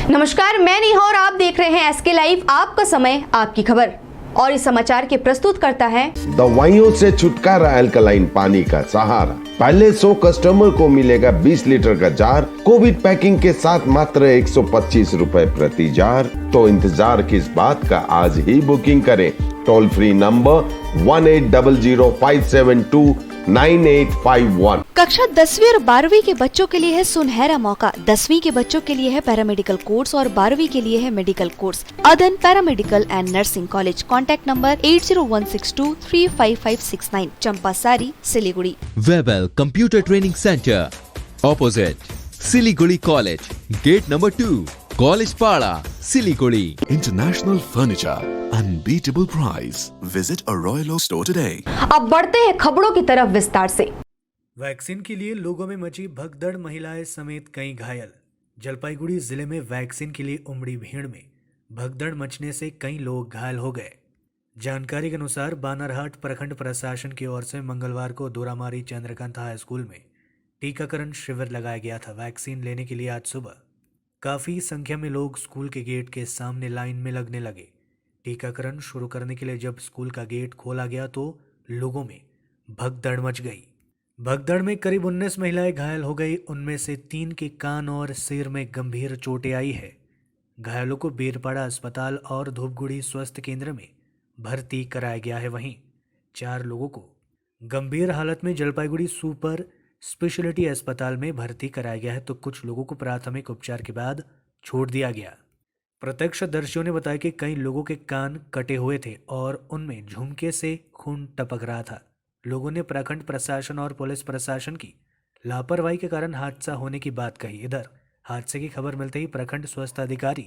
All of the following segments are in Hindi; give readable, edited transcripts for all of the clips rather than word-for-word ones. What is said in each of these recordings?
नमस्कार, मैं नेहा और आप देख रहे हैं एसके लाइव। आपका समय, आपकी खबर। और इस समाचार के प्रस्तुत करता है दवाइयों से छुटकारा, अल्कलाइन पानी का सहारा। पहले 100 कस्टमर को मिलेगा 20 लीटर का जार, कोविड पैकिंग के साथ मात्र 125 रुपए प्रति जार। तो इंतजार किस बात का, आज ही बुकिंग करें। Toll free number 180057298851। कक्षा 10वीं और 12वीं के बच्चों के लिए है सुनहरा मौका। 10वीं के बच्चों के लिए है पैरामेडिकल कोर्स और 12वीं के लिए है medical course. Adan paramedical and nursing college. Contact number 8016235569, Champasari, Siliguri. Webel computer training centre, opposite Siliguri college, gate number 2, college Para, Siliguri. International Furniture, unbeatable price. Visit a Royal Oak store today. अब बढ़ते हैं खबरों की तरफ विस्तार से। वैक्सीन के लिए लोगों में मची भगदड़, महिलाएं समेत कई घायल। जलपाईगुड़ी जिले में वैक्सीन के लिए उमड़ी भीड़ में भगदड़ मचने से कई लोग घायल हो गए। जानकारी के अनुसार बानरहाट प्रखंड प्रशासन की ओर से मंगलवार को दोरामारी चंद्रकांत हाई स्कूल में टीकाकरण शिविर लगाया गया था। वैक्सीन लेने के लिए आज सुबह काफ़ी संख्या में लोग स्कूल के गेट के सामने लाइन में लगने लगे। टीकाकरण शुरू करने के लिए जब स्कूल का गेट खोला गया तो लोगों में भगदड़ मच गई। भगदड़ में करीब 19 महिलाएं घायल हो गई। उनमें से 3 के कान और सिर में गंभीर चोटें आई है। घायलों को बीरपाड़ा अस्पताल और धूपगुड़ी स्वास्थ्य केंद्र में भर्ती कराया गया है। वहीं 4 लोगों को गंभीर हालत में जलपाईगुड़ी सुपर स्पेशलिटी अस्पताल में भर्ती कराया गया है, तो कुछ लोगों को प्राथमिक उपचार के बाद छोड़ दिया गया। प्रत्यक्षदर्शियों ने बताया कि कई लोगों के कान कटे हुए थे और उनमें झुमके से खून टपक रहा था। लोगों ने प्रखंड प्रशासन और पुलिस प्रशासन की लापरवाही के कारण हादसा होने की बात कही। इधर हादसे की खबर मिलते ही प्रखंड स्वास्थ्य अधिकारी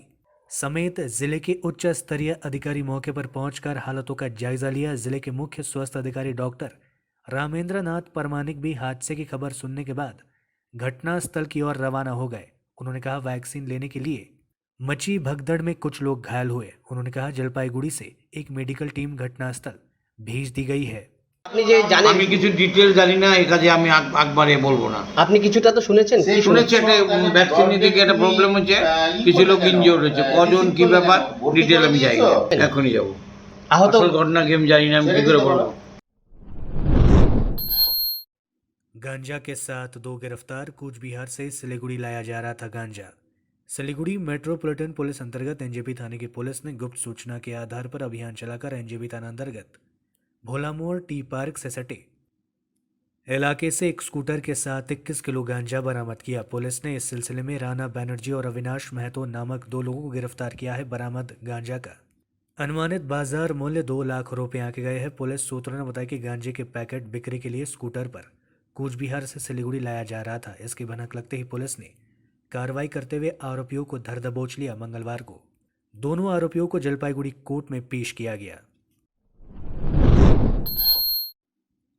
समेत जिले के उच्च स्तरीय अधिकारी मौके पर पहुंचकर हालातों का जायजा लिया। जिले के मुख्य स्वास्थ्य अधिकारी डॉक्टर रामेंद्र नाथ परमानिक भी हादसे की खबर सुनने के बाद घटनास्थल की ओर रवाना हो गए। उन्होंने कहा, वैक्सीन लेने के लिए मची भगदड़ में कुछ लोग घायल हुए। उन्होंने कहा, जलपाईगुड़ी से एक मेडिकल टीम घटनास्थल भेज दी गई है। আপনি যে জানেন, আমি কিছু ডিটেইলস জানি না, এই কাজে আমি একবারে বলবো না। আপনি কিছুটা তো শুনেছেন? কি শুনেছি একটা ভ্যাকসিন নিতে গিয়ে একটা প্রবলেম হচ্ছে, কিছু লোক ইনজিওর্ড হয়েছে। কজন কি ব্যাপার ডিটেইল আমি জানি না, এখনই যাব। আহত আসল ঘটনা কি আমি জানি না, আমি কি করে বলবো। गांजा के साथ 2 गिरफ्तार। कूच बिहार से सिलीगुड़ी लाया जा रहा था गांजा। सिलीगुड़ी मेट्रोपॉलिटन पुलिस अंतर्गत एनजेपी थाने की पुलिस ने गुप्त सूचना के आधार पर अभियान चलाकर एनजेपी थाना अंतर्गत भोलामोड़ टी पार्क से सटे इलाके से एक स्कूटर के साथ 21 किलो गांजा बरामद किया। पुलिस ने इस सिलसिले में राणा बैनर्जी और अविनाश महतो नामक 2 लोगों को गिरफ्तार किया है। बरामद गांजा का अनुमानित बाजार मूल्य 2 लाख रुपए आंके गए हैं। पुलिस सूत्रों ने बताया कि गांजे के पैकेट बिक्री के लिए स्कूटर पर कूच बिहार से सिलीगुड़ी लाया जा रहा था। इसकी भनक लगते ही पुलिस ने कार्रवाई करते हुए आरोपियों को धर दबोच लिया। मंगलवार को दोनों आरोपियों को जलपाईगुड़ी कोर्ट में पेश किया गया।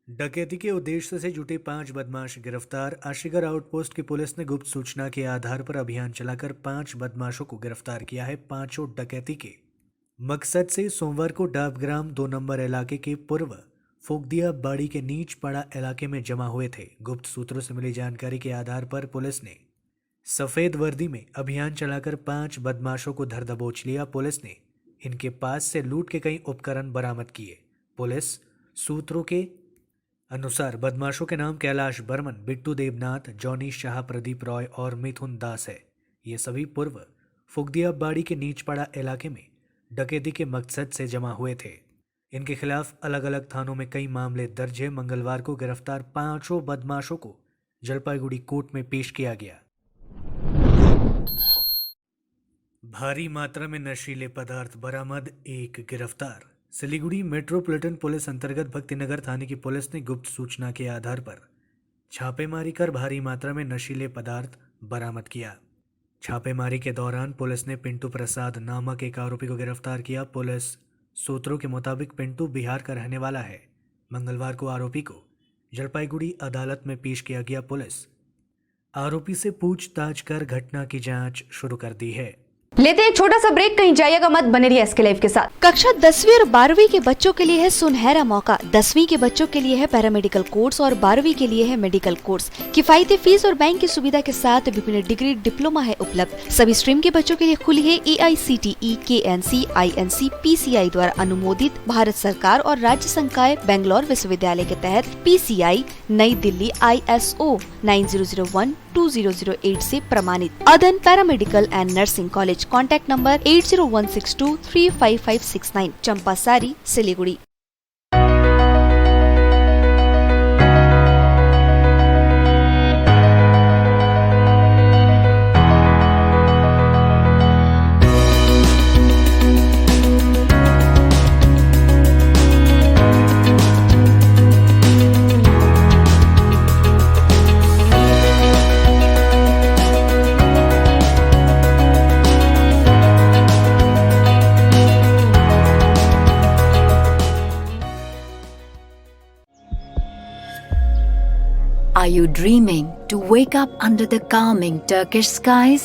डकैती के उद्देश्य से जुटे 5 बदमाश गिरफ्तार। आशीगढ़ आउटपोस्ट की पुलिस ने गुप्त सूचना के आधार पर अभियान चलाकर 5 बदमाशों को गिरफ्तार किया है। पांचों डकैती के मकसद से सोमवार को डाबग्राम 2 नंबर इलाके के पूर्व फोगदिया बाड़ी के नीच पड़ा इलाके में जमा हुए थे। गुप्त सूत्रों से मिली जानकारी के आधार पर पुलिस ने सफेद वर्दी में अभियान चलाकर 5 बदमाशों को धर दबोच लिया। पुलिस ने इनके पास से लूट के कई उपकरण बरामद किए। पुलिस सूत्रों के अनुसार बदमाशों के नाम कैलाश बर्मन, बिट्टू देवनाथ, जॉनी शाह, प्रदीप रॉय और मिथुन दास है। ये सभी पूर्व फोगदिया बाड़ी के नीचपड़ा इलाके में डकैती के मकसद से जमा हुए थे। इनके खिलाफ अलग अलग थानों में कई मामले दर्ज है। मंगलवार को गिरफ्तार 5 बदमाशों को जलपाईगुड़ी कोर्ट में पेश किया गया। भारी मात्रा में नशीले पदार्थ बरामद, 1 गिरफ्तार। सिलीगुड़ी मेट्रोपॉलिटन पुलिस अंतर्गत भक्तिनगर थाने की पुलिस ने गुप्त सूचना के आधार पर छापेमारी कर भारी मात्रा में नशीले पदार्थ बरामद किया। छापेमारी के दौरान पुलिस ने पिंटू प्रसाद नामक एक आरोपी को गिरफ्तार किया। पुलिस सूत्रों के मुताबिक पिंटू बिहार का रहने वाला है। मंगलवार को आरोपी को जलपाईगुड़ी अदालत में पेश किया गया। पुलिस आरोपी से पूछताछ कर घटना की जांच शुरू कर दी है। लेते हैं एक छोटा सा ब्रेक, कहीं जाइएगा मत, बने रहिए एसके लाइव के साथ। कक्षा 10वीं और 12वीं के बच्चों के लिए है सुनहरा मौका। 10वीं के बच्चों के लिए है पैरामेडिकल कोर्स और 12वीं के लिए है मेडिकल कोर्स। किफायती फीस और बैंक की सुविधा के साथ विभिन्न डिग्री डिप्लोमा है उपलब्ध। सभी स्ट्रीम के बच्चों के लिए खुली है AICTE, KNC, INC, PCI द्वारा अनुमोदित भारत सरकार और राज्य संकाय बेंगलोर विश्वविद्यालय के तहत PCI नई दिल्ली ISO 9001-2008 से प्रमाणित। अदन paramedical and nursing college. Contact number 8016235569, Champasari, Siliguri. Are you dreaming to wake up under the calming Turkish skies?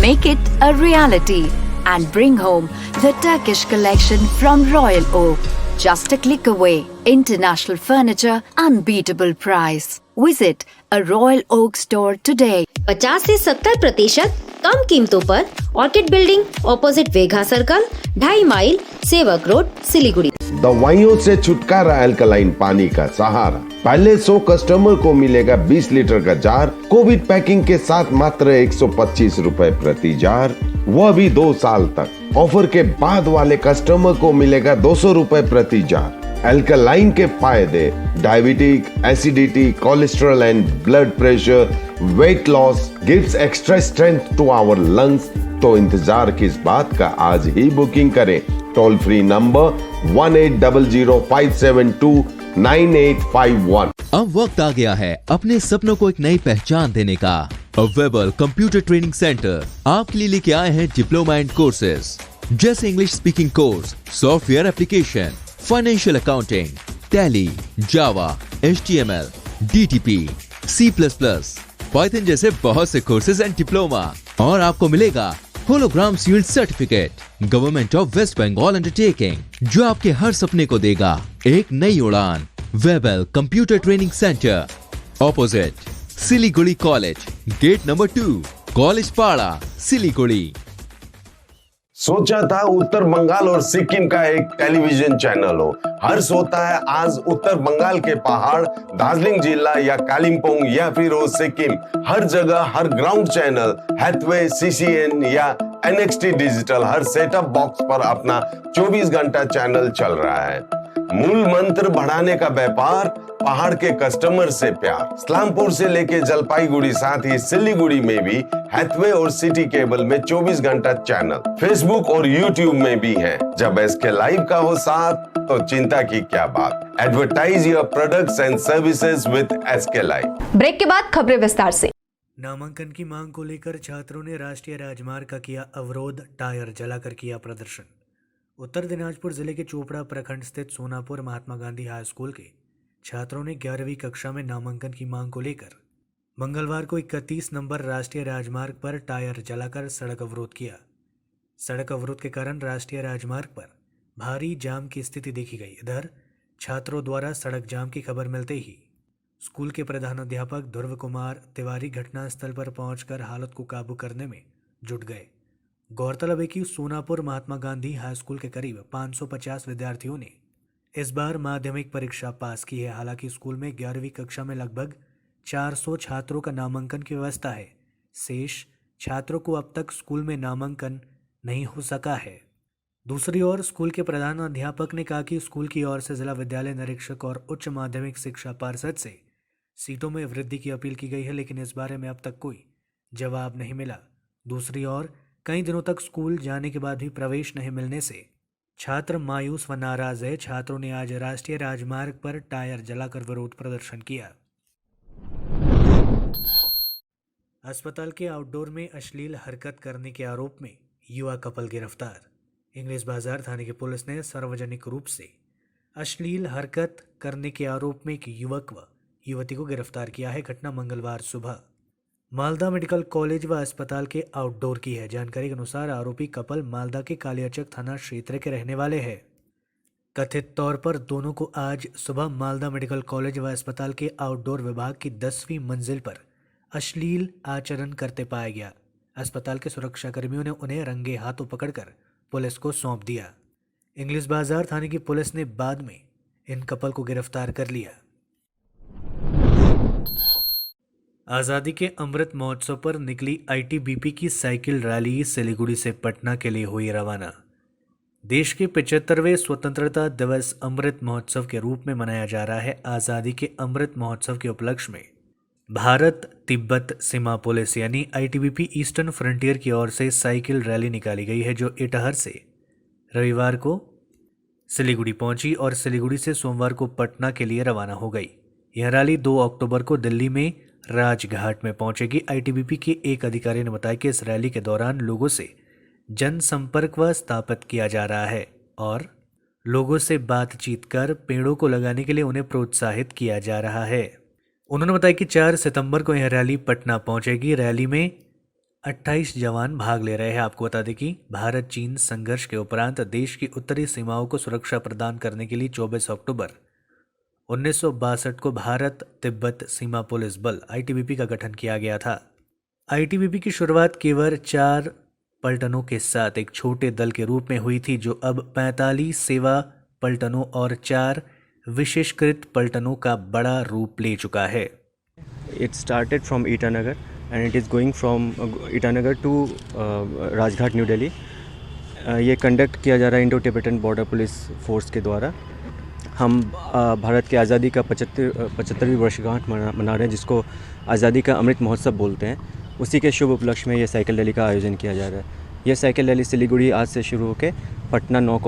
Make it a reality and bring home the Turkish collection from Royal Oak. Just a click away. International furniture, unbeatable price. Visit a Royal Oak store today. 50 से 70% कम कीमतों पर orchid building, opposite Vega circle, 2.5 mile, Sevoke road, Siliguri. दवाइयों से छुटकारा, अल्कलाइन पानी का सहारा। पहले 100 कस्टमर को मिलेगा 20 लीटर का जार, कोविड पैकिंग के साथ मात्र 125 रुपए प्रति जार, वह भी 2 साल तक। ऑफर के बाद वाले कस्टमर को मिलेगा 200 रुपए प्रति जार। अल्कलाइन के फायदे: diabetic, acidity, cholesterol and blood pressure, weight loss, gives extra strength to our lungs. तो इंतजार किस बात का, आज ही बुकिंग करें। Toll free number 1800-572-9851। अब वक्त आ गया है अपने सपनों को एक नई पहचान देने का। अवेलेबल कंप्यूटर ट्रेनिंग सेंटर आपके लिए लेके आए हैं डिप्लोमा एंड कोर्सेज जैसे English speaking course, software application, financial accounting, Tally, Java, HTML, DTP, C++, Python जैसे बहुत से कोर्सेज एंड डिप्लोमा। और आपको मिलेगा hologram sealed certificate government of West Bengal undertaking, जो आपके हर सपने को देगा एक नई उड़ान। Webel computer training centre, opposite Siliguri college, gate number 2, college Para, Siliguri. सोचा था उत्तर बंगाल और सिक्किम का एक टेलीविजन चैनल हो। हर्ष होता है आज उत्तर बंगाल के पहाड़, दार्जिलिंग जिला या कालिम्पोंग या फिर हो सिक्किम, हर जगह हर ग्राउंड चैनल हैथवे, CCN या NXT डिजिटल हर सेटअप बॉक्स पर अपना 24 घंटा चैनल चल रहा है। मूल मंत्र बढ़ाने का व्यापार, पहाड़ के कस्टमर से प्यार। इस्लामपुर से लेके जलपाईगुड़ी, साथ ही सिलीगुड़ी में भी हैथवे और सिटी केबल में 24 घंटा चैनल, फेसबुक और यूट्यूब में भी है। जब SK लाइव का हो साथ तो चिंता की क्या बात। Advertise your products and services with SK live. Break के बाद खबरें विस्तार से। नामांकन की मांग को लेकर छात्रों ने राष्ट्रीय राजमार्ग का किया अवरोध, टायर जलाकर किया प्रदर्शन। उत्तर दिनाजपुर जिले के चोपड़ा प्रखंड स्थित सोनापुर महात्मा गांधी हाई स्कूल के छात्रों ने 11वीं कक्षा में नामांकन की मांग को लेकर मंगलवार को 31 नंबर राष्ट्रीय राजमार्ग पर टायर जलाकर सड़क अवरोध किया। सड़क अवरोध के कारण राष्ट्रीय राजमार्ग पर भारी जाम की स्थिति देखी गई। इधर छात्रों द्वारा सड़क जाम की खबर मिलते ही स्कूल के प्रधानाध्यापक ध्रुव कुमार तिवारी घटनास्थल पर पहुंचकर हालत को काबू करने में जुट गए। गौरतलब है कि सोनापुर महात्मा गांधी हाई स्कूल के करीब 550 विद्यार्थियों ने इस बार माध्यमिक परीक्षा पास की है। हालांकि स्कूल में 11वीं कक्षा में लगभग 400 छात्रों का नामांकन की व्यवस्था है। शेष छात्रों को अब तक स्कूल में नामांकन नहीं हो सका है। दूसरी ओर स्कूल के प्रधान अध्यापक ने कहा कि स्कूल की ओर से जिला विद्यालय निरीक्षक और उच्च माध्यमिक शिक्षा पार्षद से सीटों में वृद्धि की अपील की गई है, लेकिन इस बारे में अब तक कोई जवाब नहीं मिला। दूसरी ओर कई दिनों तक स्कूल जाने के बाद भी प्रवेश नहीं मिलने से छात्र मायूस व नाराज है। छात्रों ने आज राष्ट्रीय राजमार्ग पर टायर जलाकर विरोध प्रदर्शन किया। अस्पताल के आउटडोर में अश्लील हरकत करने के आरोप में युवा कपल गिरफ्तार। इंग्लिश बाजार थाने की पुलिस ने सार्वजनिक रूप से अश्लील हरकत करने के आरोप में एक युवक व युवती को गिरफ्तार किया है। घटना मंगलवार सुबह मालदा मेडिकल कॉलेज व अस्पताल के आउटडोर की है। जानकारी के अनुसार आरोपी कपल मालदा के कालियाचक थाना क्षेत्र के रहने वाले हैं। कथित तौर पर दोनों को आज सुबह मालदा मेडिकल कॉलेज व अस्पताल के आउटडोर विभाग की 10वीं मंजिल पर अश्लील आचरण करते पाया गया। अस्पताल के सुरक्षाकर्मियों ने उन्हें रंगे हाथों पकड़कर पुलिस को सौंप दिया। इंग्लिश बाजार थाने की पुलिस ने बाद में इन कपल को गिरफ्तार कर लिया। आज़ादी के अमृत महोत्सव पर निकली आईटीबीपी की साइकिल रैली सिलीगुड़ी से पटना के लिए हुई रवाना। देश के 75वें स्वतंत्रता दिवस अमृत महोत्सव के रूप में मनाया जा रहा है। आज़ादी के अमृत महोत्सव के उपलक्ष्य में भारत तिब्बत सीमा पुलिस यानी आईटीबीपी ईस्टर्न फ्रंटियर की ओर से साइकिल रैली निकाली गई है, जो इटहर से रविवार को सिलीगुड़ी पहुंची और सिलीगुड़ी से सोमवार को पटना के लिए रवाना हो गई। यह रैली 2 अक्टूबर को दिल्ली में राजघाट में पहुंचेगी। आईटीबीपी के एक अधिकारी ने बताया कि इस रैली के दौरान लोगों से जनसंपर्क स्थापित किया जा रहा है और लोगों से बातचीत कर पेड़ों को लगाने के लिए उन्हें प्रोत्साहित किया जा रहा है। उन्होंने बताया कि 4 सितंबर को यह रैली पटना पहुंचेगी। रैली में 28 जवान भाग ले रहे हैं। आपको बता दें कि भारत चीन संघर्ष के उपरांत देश की उत्तरी सीमाओं को सुरक्षा प्रदान करने के लिए 24 अक्टूबर 1962 को भारत तिब्बत सीमा पुलिस बल आईटीबीपी का गठन किया गया था। आईटीबीपी की शुरुआत केवल 4 पलटनों के साथ एक छोटे दल के रूप में हुई थी, जो अब 45 सेवा पलटनों और 4 विशेषकृत पलटनों का बड़ा रूप ले चुका है। It started from Itanagar and it is going from Itanagar to Rajghat new Delhi. ये कंडक्ट किया जा रहा है Indo Tibetan border police force के द्वारा। हम भारत की आज़ादी का 75वीं वर्षगांठ मना रहे हैं, जिसको आज़ादी का अमृत महोत्सव बोलते हैं। उसी के शुभ उपलक्ष्य में ये साइकिल रैली का आयोजन किया जा रहा है। यह साइकिल रैली सिलीगुड़ी आज से शुरू होकर पटना 8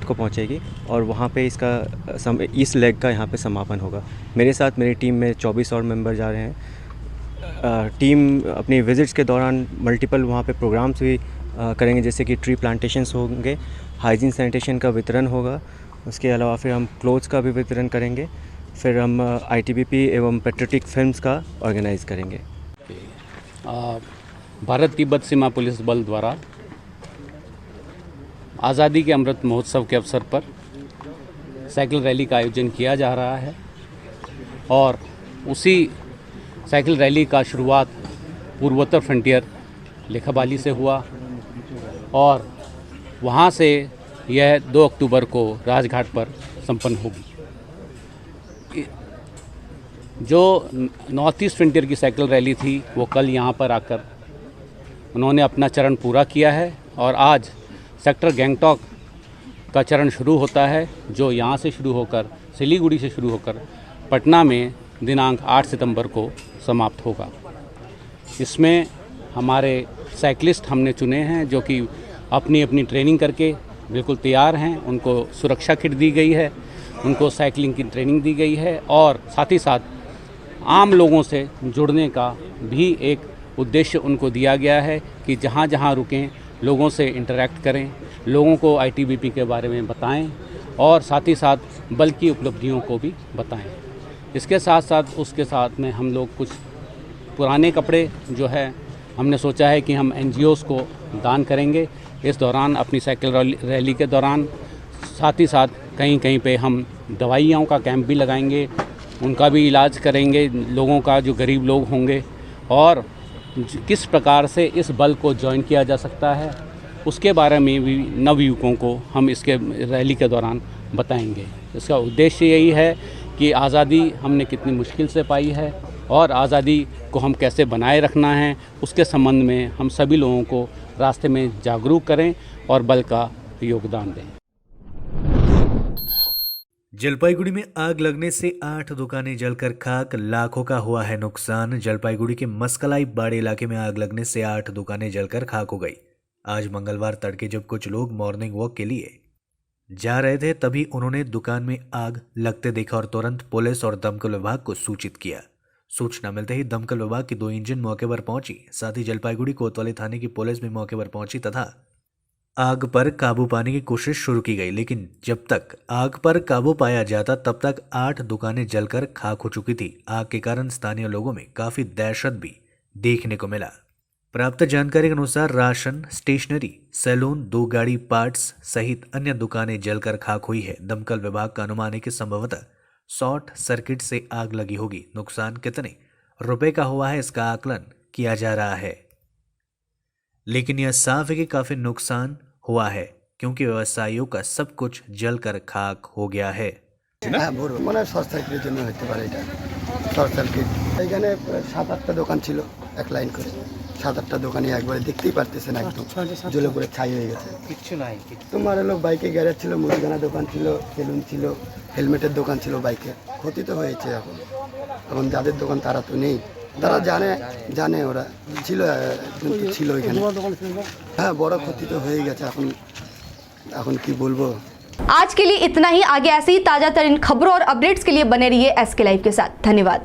को पहुंचेगी और वहाँ पे इसका इस लेग का यहाँ पे समापन होगा। मेरे साथ मेरी टीम में 24 और मेंबर जा रहे हैं। टीम अपनी विजिट्स के दौरान मल्टीपल वहाँ पे प्रोग्राम्स भी करेंगे, जैसे कि ट्री प्लांटेशंस होंगे, हाइजीन सैनिटेशन का वितरण होगा। उसके अलावा फिर हम क्लोथ्स का भी वितरण करेंगे। फिर हम आईटीबीपी एवं पेट्रियोटिक फिल्म्स का ऑर्गेनाइज करेंगे। भारत तिब्बत सीमा पुलिस बल द्वारा आज़ादी के अमृत महोत्सव के अवसर पर साइकिल रैली का आयोजन किया जा रहा है और उसी साइकिल रैली का शुरुआत पूर्वोत्तर फ्रंटियर लेखाबाली से हुआ और वहाँ से यह 2 अक्टूबर को राजघाट पर संपन्न होगी। जो नॉर्थ ईस्ट फ्रंटियर की साइकिल रैली थी वो कल यहाँ पर आकर उन्होंने अपना चरण पूरा किया है और आज सेक्टर गैंगटॉक का चरण शुरू होता है, जो यहाँ से शुरू होकर सिलीगुड़ी से शुरू होकर पटना में दिनांक 8 सितंबर को समाप्त होगा। इसमें हमारे साइकिलिस्ट हमने चुने हैं जो कि अपनी अपनी ट्रेनिंग करके बिल्कुल तैयार हैं। उनको सुरक्षा किट दी गई है, उनको साइकिलिंग की ट्रेनिंग दी गई है और साथ ही साथ आम लोगों से जुड़ने का भी एक उद्देश्य उनको दिया गया है कि जहाँ जहाँ रुकें लोगों से इंटरेक्ट करें, लोगों को आईटीबीपी के बारे में बताएं और साथ ही साथ बल की उपलब्धियों को भी बताएं। इसके साथ साथ उसके साथ में हम लोग कुछ पुराने कपड़े जो है हमने सोचा है कि हम एनजीओस को दान करेंगे इस दौरान अपनी साइकिल रैली के दौरान। साथ ही साथ कहीं कहीं पे हम दवाइयों का कैंप भी लगाएंगे, उनका भी इलाज करेंगे लोगों का, जो गरीब लोग होंगे, और किस प्रकार से इस बल को ज्वाइन किया जा सकता है उसके बारे में भी नवयुवकों को हम इसके रैली के दौरान बताएंगे। इसका उद्देश्य यही है कि आज़ादी हमने कितनी मुश्किल से पाई है और आज़ादी को हम कैसे बनाए रखना है उसके संबंध में हम सभी लोगों को रास्ते में जागरूक करें और बल का योगदान दें। जलपाईगुड़ी में आग लगने से 8 दुकानें जलकर खाक, लाखों का हुआ है नुकसान। जलपाईगुड़ी के मस्कलाई बाड़े इलाके में आग लगने से 8 दुकानें जलकर खाक हो गई। आज मंगलवार तड़के जब कुछ लोग मॉर्निंग वॉक के लिए जा रहे थे तभी उन्होंने दुकान में आग लगते देखा और तुरंत पुलिस और दमकल विभाग को सूचित किया। सूचना मिलते ही दमकल विभाग की 2 इंजन मौके पर पहुंची। साथ ही जलपाईगुड़ी कोतवाली थाने की पुलिस भी मौके पर पहुंची तथा आग पर काबू पाने की कोशिश शुरू की गई, लेकिन जब तक आग पर काबू पाया जाता तब तक 8 दुकानें जलकर खाक हो चुकी थी। आग के कारण स्थानीय लोगों में काफी दहशत भी देखने को मिला। प्राप्त जानकारी के अनुसार राशन, स्टेशनरी, सैलून, 2 गाड़ी पार्ट्स सहित अन्य दुकानें जलकर खाक हुई है। दमकल विभाग का अनुमान है कि संभवतः शॉर्ट सर्किट से आग लगी होगी। नुकसान कितने रुपए का हुआ है इसका आकलन किया जा रहा है, लेकिन यह साफ है कि काफी नुकसान हुआ है क्योंकि व्यवसायियों का सब कुछ जलकर खाक हो गया है। মানে শর্ট সার্কিটের জন্য হতে পারে এটা। শর্ট সার্কিট এখানে 7-8টা দোকান ছিল এক লাইন করে। 7-8টা দোকানে একবারে দেখতেই পারতেছেন একদম জ্বলে পুরো ছাই হয়ে গেছে। কিচ্ছু নাই। তোমার হলো বাইকে গ্যারেজ ছিল, মুদিখানা দোকান ছিল, সেলুন ছিল, হেলমেটের দোকান ছিল বাইকে। ক্ষতি তো হয়েছে এখন। এখন যাদের দোকান তারা তো নেই, তারা জানে ওরা ছিল এখানে। হ্যাঁ বড় ক্ষতি তো হয়ে গেছে। এখন কি বলবো। आज के लिए इतना ही। आगे ऐसी ही ताजा तरीन खबरों और अपडेट्स के लिए बने रहिए SK लाइव के साथ। धन्यवाद।